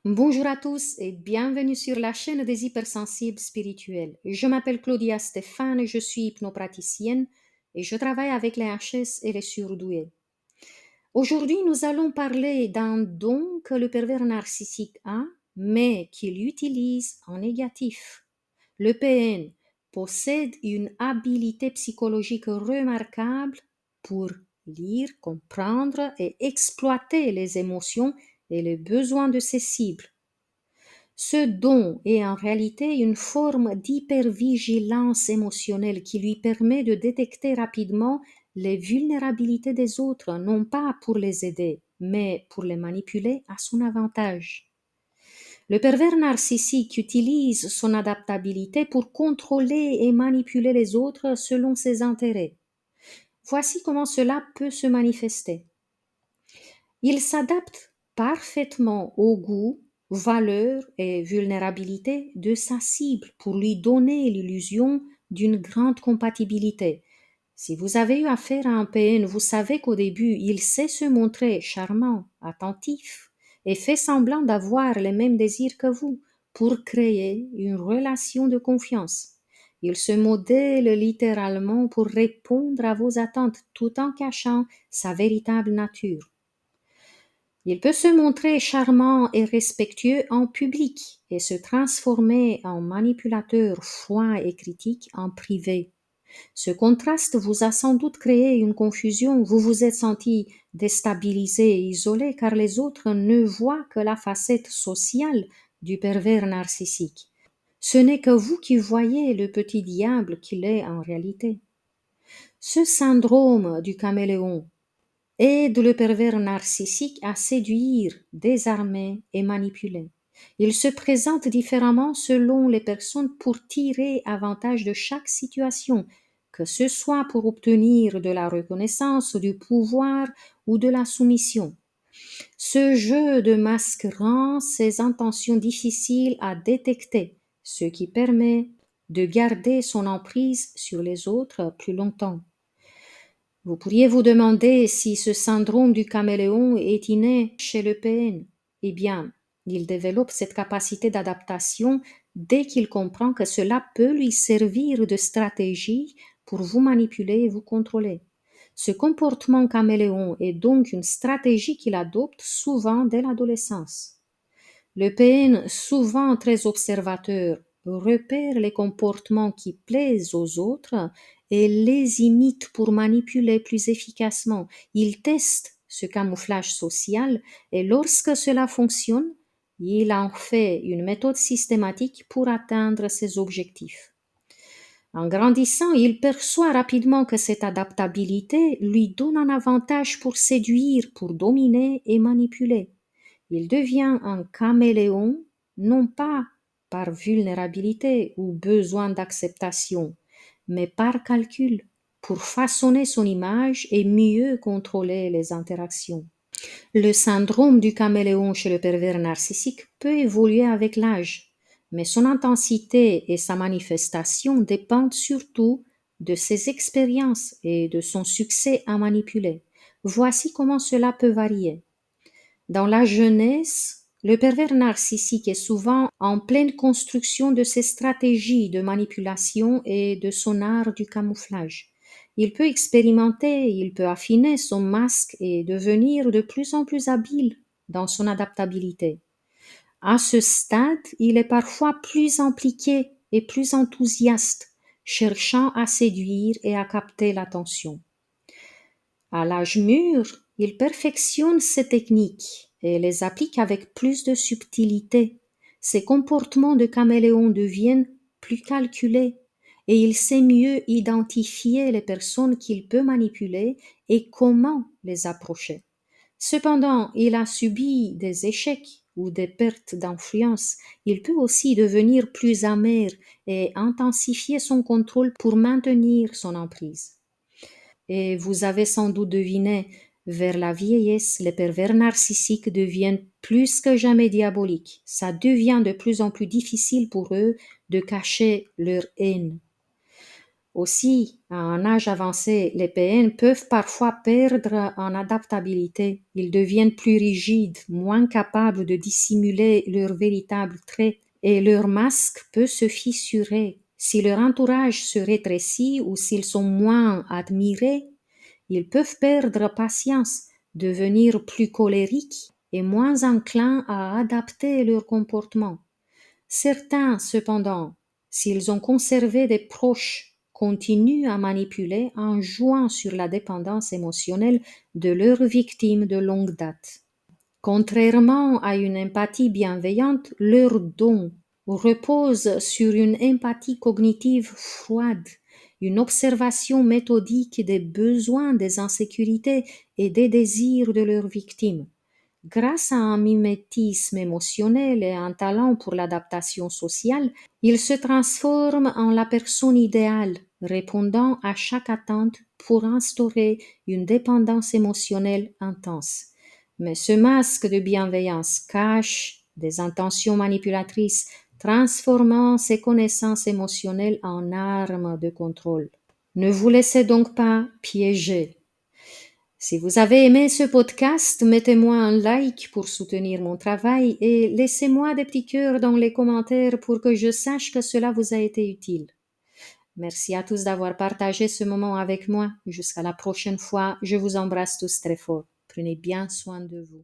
Bonjour à tous et bienvenue sur la chaîne des hypersensibles spirituels. Je m'appelle Claudia Stéphane, je suis hypnopraticienne et je travaille avec les HS et les surdoués. Aujourd'hui, nous allons parler d'un don que le pervers narcissique a, mais qu'il utilise en négatif. Le PN possède une habilité psychologique remarquable pour lire, comprendre et exploiter les émotions et les besoins de ses cibles. Ce don est en réalité une forme d'hypervigilance émotionnelle qui lui permet de détecter rapidement les vulnérabilités des autres, non pas pour les aider, mais pour les manipuler à son avantage. Le pervers narcissique utilise son adaptabilité pour contrôler et manipuler les autres selon ses intérêts. Voici comment cela peut se manifester. Il s'adapte parfaitement aux goûts, valeurs et vulnérabilités de sa cible pour lui donner l'illusion d'une grande compatibilité. Si vous avez eu affaire à un PN, vous savez qu'au début, il sait se montrer charmant, attentif et fait semblant d'avoir les mêmes désirs que vous pour créer une relation de confiance. Il se modèle littéralement pour répondre à vos attentes tout en cachant sa véritable nature. Il peut se montrer charmant et respectueux en public et se transformer en manipulateur froid et critique en privé. Ce contraste vous a sans doute créé une confusion, vous vous êtes senti déstabilisé et isolé car les autres ne voient que la facette sociale du pervers narcissique. Ce n'est que vous qui voyez le petit diable qu'il est en réalité. Ce syndrome du caméléon aide le pervers narcissique à séduire, désarmer et manipuler. Il se présente différemment selon les personnes pour tirer avantage de chaque situation, que ce soit pour obtenir de la reconnaissance, du pouvoir ou de la soumission. Ce jeu de masque rend ses intentions difficiles à détecter, ce qui permet de garder son emprise sur les autres plus longtemps. Vous pourriez vous demander si ce syndrome du caméléon est inné chez le PN. Eh bien, il développe cette capacité d'adaptation dès qu'il comprend que cela peut lui servir de stratégie pour vous manipuler et vous contrôler. Ce comportement caméléon est donc une stratégie qu'il adopte souvent dès l'adolescence. Le PN, souvent très observateur, repère les comportements qui plaisent aux autres et les imite pour manipuler plus efficacement. Il teste ce camouflage social et lorsque cela fonctionne, il en fait une méthode systématique pour atteindre ses objectifs. En grandissant, il perçoit rapidement que cette adaptabilité lui donne un avantage pour séduire, pour dominer et manipuler. Il devient un caméléon, non pas par vulnérabilité ou besoin d'acceptation, mais par calcul, pour façonner son image et mieux contrôler les interactions. Le syndrome du caméléon chez le pervers narcissique peut évoluer avec l'âge, mais son intensité et sa manifestation dépendent surtout de ses expériences et de son succès à manipuler. Voici comment cela peut varier. Dans la jeunesse, le pervers narcissique est souvent en pleine construction de ses stratégies de manipulation et de son art du camouflage. Il peut expérimenter, il peut affiner son masque et devenir de plus en plus habile dans son adaptabilité. À ce stade, il est parfois plus impliqué et plus enthousiaste, cherchant à séduire et à capter l'attention. À l'âge mûr, il perfectionne ses techniques et les applique avec plus de subtilité. Ses comportements de caméléon deviennent plus calculés et il sait mieux identifier les personnes qu'il peut manipuler et comment les approcher. Cependant, il a subi des échecs ou des pertes d'influence. Il peut aussi devenir plus amer et intensifier son contrôle pour maintenir son emprise. Et vous avez sans doute deviné, vers la vieillesse, les pervers narcissiques deviennent plus que jamais diaboliques. Ça devient de plus en plus difficile pour eux de cacher leur haine. Aussi, à un âge avancé, les PN peuvent parfois perdre en adaptabilité. Ils deviennent plus rigides, moins capables de dissimuler leurs véritables traits et leur masque peut se fissurer. Si leur entourage se rétrécit ou s'ils sont moins admirés, ils peuvent perdre patience, devenir plus colériques et moins enclins à adapter leur comportement. Certains, cependant, s'ils ont conservé des proches, continuent à manipuler en jouant sur la dépendance émotionnelle de leurs victimes de longue date. Contrairement à une empathie bienveillante, leur don repose sur une empathie cognitive froide, une observation méthodique des besoins, des insécurités et des désirs de leurs victimes. Grâce à un mimétisme émotionnel et un talent pour l'adaptation sociale, ils se transforment en la personne idéale, répondant à chaque attente pour instaurer une dépendance émotionnelle intense. Mais ce masque de bienveillance cache des intentions manipulatrices, transformant ces connaissances émotionnelles en armes de contrôle. Ne vous laissez donc pas piéger. Si vous avez aimé ce podcast, mettez-moi un like pour soutenir mon travail et laissez-moi des petits cœurs dans les commentaires pour que je sache que cela vous a été utile. Merci à tous d'avoir partagé ce moment avec moi. Jusqu'à la prochaine fois, je vous embrasse tous très fort. Prenez bien soin de vous.